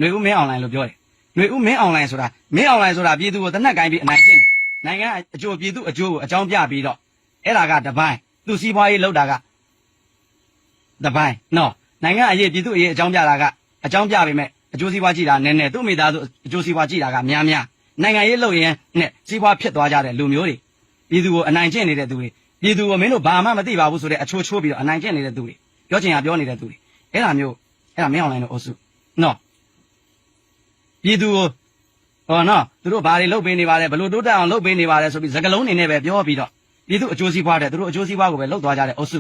女巫没 online လို့ပြောတယ်女巫没 online ဆိုတာ没 online ဆိုတာပြည်သူကိုတနက်ကိုင်းပြီးအနိုင်ကျင့်တယ်နိုင်ငံအကျိုးပြည်သူအကျိုးကိုအကြောင်းပြပြီးတော့အဲ့ဒါကတပိုင်းသူစီးပွားရေးလောက်တာကတပိုင်းနော်နိုင်ငံအရေးပြည်သူအရေးအကြောင်းပြတာကအကြောင်းပြပေမဲ့အကျိုးစီးပွားကြည့်တာနည်းနည်းသူ့မိသားစုအကျိုးစီးပွားကြည့်တာကများများနိုင်ငံရေးလုပ်ရင်နဲ့စီးပွားဖြစ်သွားကြတဲ့လူမျိုးတွေပြည်သူကိုအနိုင်ကျင့်နေတဲ့သူတွေပြည်သူကိုမင်းတို့ဘာမှမသိပါဘူးဆိုတဲ့အချိုးချိုးပြီးတော့အနိုင်ကျင့်နေတဲ့သူတွေပြောချင်တာပြောနေတဲ့သူတွေအဲ့ဒါမျိုးအဲ့ဒါမင်းအောင်လိုင်းလို့အုပ်စုနော်ပြည်သူကိုဟောနော်သူတို့ဘာတွေလုပ်ပေးနေပါလဲဘလို့တိုးတက်အောင်လုပ်ပေးနေပါလဲဆိုပြီးစကလုံးနေနဲ့ပဲပြောပြီးတော့ပြည်သူအကျိုးစီးပွားတဲ့သူတို့အကျိုးစီးပွားကိုပဲလုပ်သွားကြတဲ့အုပ်စု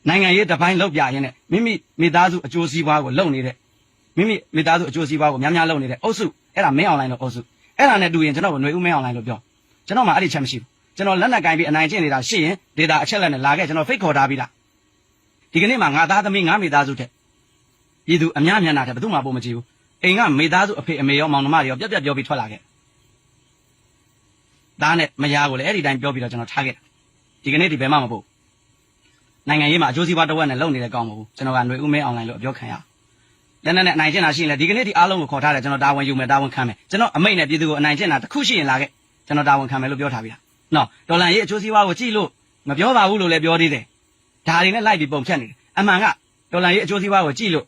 နိုင်ငံရေးတစ်ပိုင်းလုပ်ပြရင်းနဲ့မိမိမိသားစုအကျိုးစီးပွားကိုလုပ်နေတဲ့မိမိမိသားစုအကျိုးစီးပွားကိုများများလုပ်နေတဲ့အုပ်စုအဲ့ဒါမင်းအောင်လိုင်းလို့အုပ်စုအဲ့ဒါနဲ့တူရင်ကျွန်တော်ကຫນွေဦးမင်းအောင်လိုင်းလို့ပြောကျွန်တော်မှအဲ့ဒီချက်မရှိဘူးကျွန်တော်လက်နက်ကင်ပြီးအနိုင်ကျင့်နေတာရှိရင်ဒေတာအချက်လက်နဲ့လာခဲ့ကျွန်တော်ဖိတ်ခေါ်ထားပြီးလားဒီကနေ့မှငါသားသမီးငါမိသားစုတဲ့ပြည်သူအများမျက်နှာတဲ့ဘယ်သူမှပို့မကြည့်ဘူးအိမ်ကမိသားစုအဖေအမေရောမောင်နှမတွေရောပြက်ပြက်ပြောပြီးထွက်လာခဲ့သားနဲ့မယားကိုလည်းအဲ့ဒီတိုင်းပြောပြီးတော့ကျွန်တော်ထားခဲ့ဒီကနေ့ဒီဘယ်မှမပို့နိုင်ငံရေးမှာအကျိုးစီးပွားတစ်ဝက်နဲ့လုပ်နေတဲ့ကောင်းမဟုတ်ဘူးကျွန်တော်ကຫນွေဦးမင်းအောင်လိုင်းလို့ပြောခံရလက်နဲ့အနိုင်ကျင့်တာရှိရင်လည်းဒီကနေ့ဒီအားလုံးကိုခေါ်ထားတယ်ကျွန်တော်တာဝန်ယူမယ်တာဝန်ခံမယ်ကျွန်တော်အမိတ်နဲ့ပြည်သူကိုအနိုင်ကျင့်တာတစ်ခုရှိရင်လာခဲ့ကျွန်တော်တာဝန်ခံမယ်လို့ပြောထားပြီလားနော်ဒေါ်လာရေးအကျိုးစီးပွားကိုကြည့်လို့မပြောပါဘူးလို့လည်းပြောသေးတယ်ဒါတွေနဲ့လိုက်ပြီးပုံဖြတ်နေတယ်အမှန်ကဒေါ်လာရေးအကျိုးစီးပွားကိုကြည့်လို့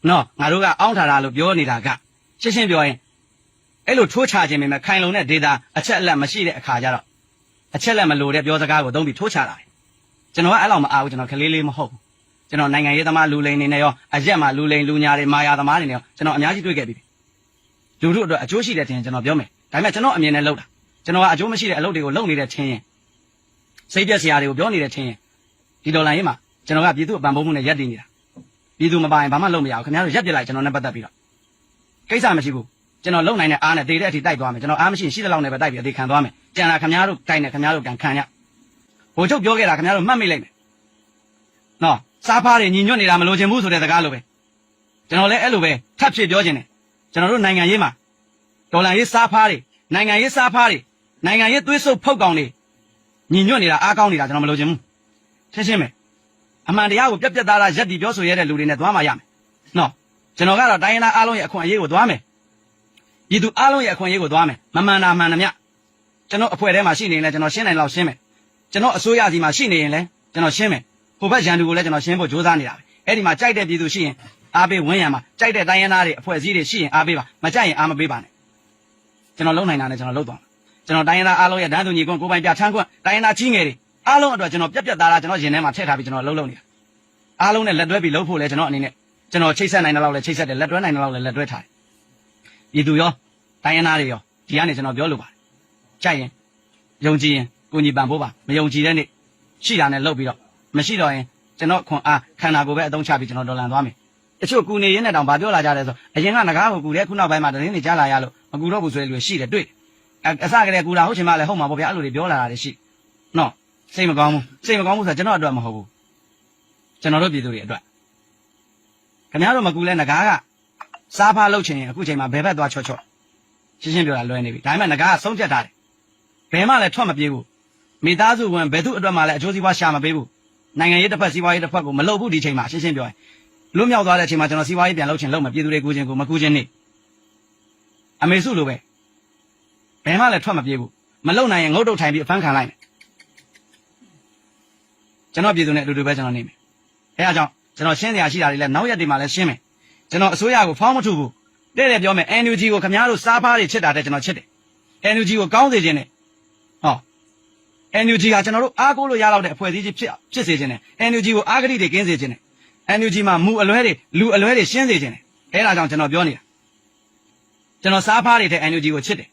နော်ငါတို့ကအောင်းထားတာလို့ပြောနေတာကရှင်းရှင်းပြောရင်အဲ့လိုထိုးချခြင်းပဲခိုင်လုံတဲ့ဒေတာအချက်အလက်မရှိတဲ့အခါကျတော့အချက်လက်မလိုတဲ့ပြောစကားကိုသုံးပြီးထိုးချတာပဲကျွန်တော်ကအဲ့လောက်မအားဘူးကျွန်တော်ကလေးလေးမဟုတ်ဘူးကျွန်တော်နိုင်ငံရေးသမားလူလိန်နေနဲ့ရောအရက်မှာလူလိန်လူညာတွေမာယာသမားတွေနဲ့ရောကျွန်တော်အများကြီးတွေ့ခဲ့ပြီလူတို့အတွက်အကျိုးရှိတဲ့တင်ကျွန်တော်ပြောမယ်ဒါပေမဲ့ကျွန်တော်အမြင်နဲ့လုပ်တာကျွန်တော်ကအကျိုးမရှိတဲ့အလုပ်တွေကိုလုပ်နေတဲ့ချင်းရင်စိတ်ပြက်စရာတွေကိုပြောနေတဲ့ချင်းရင်ဒီဒေါ်လာရေးမှာကျွန်တော်ကပြည်သူအပံ့ပိုးမှုနဲ့ရက်တည်နေတာပြည်သူမပိုင်ဘာမှလုပ်မရဘူးခင်ဗျားတို့ရက်ပြစ်လိုက်ကျွန်တော်နဲ့ပတ်သက်ပြီးတော့ကိစ္စမရှိဘူးကျွန်တော်လုံနိုင်တဲ့အားနဲ့တည်တဲ့အထိတိုက်သွားမယ်ကျွန်တော်အားမရှိရှိတဲ့လောက်နဲ့ပဲတိုက်ပြီးအသေးခံသွားမယ်ကြံတာခင်ဗျားတို့တိုက်နေခင်ဗျားတို့ကန်ခံရဘိုလ်ချုပ်ပြောခဲ့တာခင်ဗျားတို့မှတ်မိလိုက်မယ်နော်စားဖားတွေညီညွတ်နေတာမလိုချင်ဘူးဆိုတဲ့စကားလိုပဲကျွန်တော်လည်းအဲ့လိုပဲထပ်ဖြစ်ပြောချင်တယ်ကျွန်တော်တို့နိုင်ငံရေးမှာဒေါ်လာရေးစားဖားတွေနိုင်ငံရေးစားဖားတွေနိုင်ငံရေးသွေးဆုပ်ဖုတ်ကောင်တွေညီညွတ်နေတာအားကောင်းနေတာကျွန်တော်မလိုချင်ဘူးရှင်းရှင်းပဲအမှန်တရားကိုပြက်ပြက်သားသားရက်တီပြောဆိုရတဲ့လူတွေနဲ့သွားမှရမယ်နော်ကျွန်တော်ကတော့တိုင်းရင်းသားအားလုံးရဲ့အခွင့်အရေးကိုသွားမယ်ပြည်သူအားလုံးရဲ့အခွင့်အရေးကိုသွားမယ်မမှန်တာမှန်တယ်မြကျွန်တော်အဖွဲ့ထဲမှာရှိနေရင်လည်းကျွန်တော်ရှင်းနိုင်လောက်ရှင်းမယ်ကျွန်တော်အစိုးရစီမှာရှိနေရင်လည်းကျွန်တော်ရှင်းမယ်ဟိုဘက်ရန်သူကိုလည်းကျွန်တော်ရှင်းဖို့ကြိုးစားနေတာပဲအဲ့ဒီမှာကြိုက်တဲ့ပြည်သူရှိရင်အားပေးဝန်းရံမှာကြိုက်တဲ့တိုင်းရင်းသားတွေအဖွဲ့အစည်းတွေရှိရင်အားပေးပါမကြိုက်ရင်အားမပေးပါနဲ့ကျွန်တော်လုံနိုင်တာနဲ့ကျွန်တော်လုပ်သွားမယ်ကျွန်တော်တိုင်းရင်းသားအားလုံးရဲ့ဒန်းသူညီကွန်းကိုပိုင်ပြထမ်းခွင့်တိုင်းရင်းသားကြီးငယ်တွေအားလုံးအတွက်ကျွန်တော်ပြက်ပြက်သားသားကျွန်တော်ရင်ထဲမှာထည့်ထားပြီးကျွန်တော်လှုပ်နေတာအားလုံးနဲ့လက်တွဲပြီးလှုပ်ဖို့လဲကျွန်တော်အနေနဲ့ကျွန်တော်ချိတ်ဆက်နိုင်တဲ့လောက်လဲချိတ်ဆက်တယ်လက်တွဲနိုင်တဲ့လောက်လဲလက်တွဲထားတယ်ပြည်သူရောတိုင်းရင်းသားတွေရောဒီကနေကျွန်တော်ပြောလိုပါတယ်ကြိုက်ရင်ယုံကြည်ရင်ကိုညီပံပိုးပါမယုံကြည်တဲ့နေ့ရှိတာနဲ့လှုပ်ပြီးတော့မရှိတော့ရင်ကျွန်တော်ခွန်အားခန္ဓာကိုယ်ပဲအသုံးချပြီးကျွန်တော်ဒေါ်လန်သွားမယ်တချို့ကူနေရင်းနဲ့တောင်ဗာပြောလာကြတယ်ဆိုအရင်ကငကားကိုကူတယ်ခုနောက်ပိုင်းမှာတရင်တွေကြားလာရလို့မကူတော့ဘူးဆိုတဲ့လူရှိတယ်တွေ့အစကတည်းကကူတာဟုတ်ချင်မှလည်းဟုတ်မှာပေါ့ဗျာအဲ့လိုတွေပြောလာတာတွေရှိနော်စိတ်မကောင်းဘူးဆိုတော့ကျွန်တော်အတွက်မဟုတ်ဘူးကျွန်တော်တို့ပြည်သူတွေအတွက်ခင်ဗျားတို့မကူလဲငကားကစားဖားလုပ်ချင်ရင်အခုချိန်မှာဘယ်ဘက်သွားချော့ရှင်းရှင်းပြောတာလွယ်နေပြီဒါပေမဲ့ငကားကဆုံးဖြတ်ထားတယ်ဘယ်မှလည်းထွက်မပြေးဘူးမိသားစုဝင်ဘယ်သူအတွက်မှလည်းအကျိုးစီးပွားရှာမပေးဘူးနိုင်ငံရေးတစ်ဖက်စီးပွားရေးတစ်ဖက်ကိုမလုပ်ဘူးဒီချိန်မှာရှင်းရှင်းပြောရင်လွတ်မြောက်သွားတဲ့အချိန်မှာကျွန်တော်စီးပွားရေးပြန်လုပ်ချင်လုပ်မယ်ပြည်သူတွေကူချင်းကိုမကူချင်းနေအမေစုလိုပဲဘယ်မှလည်းထွက်မပြေးဘူးမလုပ်နိုင်ရင်ငုတ်တုတ်ထိုင်ပြီးအဖမ်းခံလိုက်မယ်ကျွန်တော်ပြည်သူနဲ့အတူတူပဲကျွန်တော်နေမယ်အဲအားကြောင့်ကျွန်တော်ရှင်းစရာရှိတာတွေလည်းနောက်ရက်တွေမှာလည်းရှင်းမယ်ကျွန်တော်အစိုးရကိုဖောင်းမထုဘူးတဲ့တယ်ပြောမယ် NUG ကိုခင်ဗျားတို့စားဖားတွေချစ်တာတဲ့ကျွန်တော်ချစ်တယ် NUG ကိုကောင်းစေခြင်းနဲ့ဟော NUG ကကျွန်တော်တို့အားကိုးလို့ရလောက်တဲ့အဖွဲ့အစည်းကြီးဖြစ်စေခြင်းနဲ့ NUG ကိုအားကတိတွေကင်းစေခြင်းနဲ့ NUG မှာမူအလွဲတွေလူအလွဲတွေရှင်းစေခြင်းနဲ့အဲဒါကြောင့်ကျွန်တော်ပြောနေတာကျွန်တော်စားဖားတွေတဲ့ NUG ကိုချစ်တယ်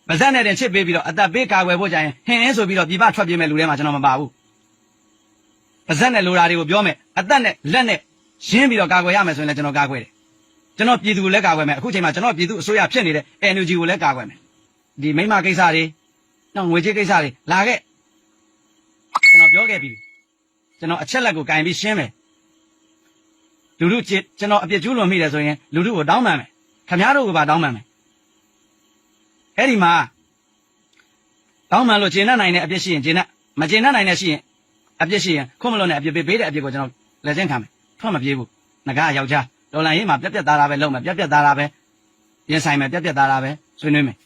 ဗဇက်နဲ့တင်ချစ်ပေးပြီးတော့အသက်ပေးကာကွယ်ဖို့ကြရင်ဟင်းအင်းဆိုပြီးတော့ပြပထွက်ပြေးမဲ့လူတွေမှာကျွန်တော်မပါဘူးဗဇက်နဲ့လိုတာတွေကိုပြောမယ်အသက်နဲ့လက်နဲ့ရှင်းပြီးတော့ကာကွယ်ရမယ်ဆိုရင်လည်းကျွန်တော်ကာကွယ်တယ်ကျွန်တော်ပြည်သူကိုလည်းကာကွယ်မယ်အခုချိန်မှာကျွန်တော်ပြည်သူအစိုးရဖြစ်နေတဲ့ NUG ကိုလည်းကာကွယ်မယ်ဒီမိမကိစ္စတွေနောက်ငွေကြေးကိစ္စတွေလာခဲ့ကျွန်တော်ပြောခဲ့ပြီကျွန်တော်အချက်လက်ကိုကင်ပြီးရှင်းမယ်လူတို့ကျွန်တော်အပြစ်ကျူးလွန်မိတယ်ဆိုရင်လူတို့ကိုတောင်းပန်မယ်ခင်ဗျားတို့ကပါတောင်းပန်မယ်အဲ့ဒီမှာတောင်းပန်လို့ကျေနပ်နိုင်တဲ့အပြစ်ရှိရင်ကျေနပ်မကျေနပ်နိုင်တဲ့ရှိရင်အပြစ်ရှိရင်ခွင့်မလွန်တဲ့အပြစ်ပေးတဲ့အပြစ်ကိုကျွန်တော်လက်ဆင့်ခံမယ်ထွက်မပြေးဘူးငကားယောက်ျား တော်လန်ရေးမှာပြက်ပြက်သားသားပဲလုပ်မယ်ပြက်ပြက်သားသားပဲရင်ဆိုင်မယ်ပြက်ပြက်သားသားပဲဆွေးနွေးမယ်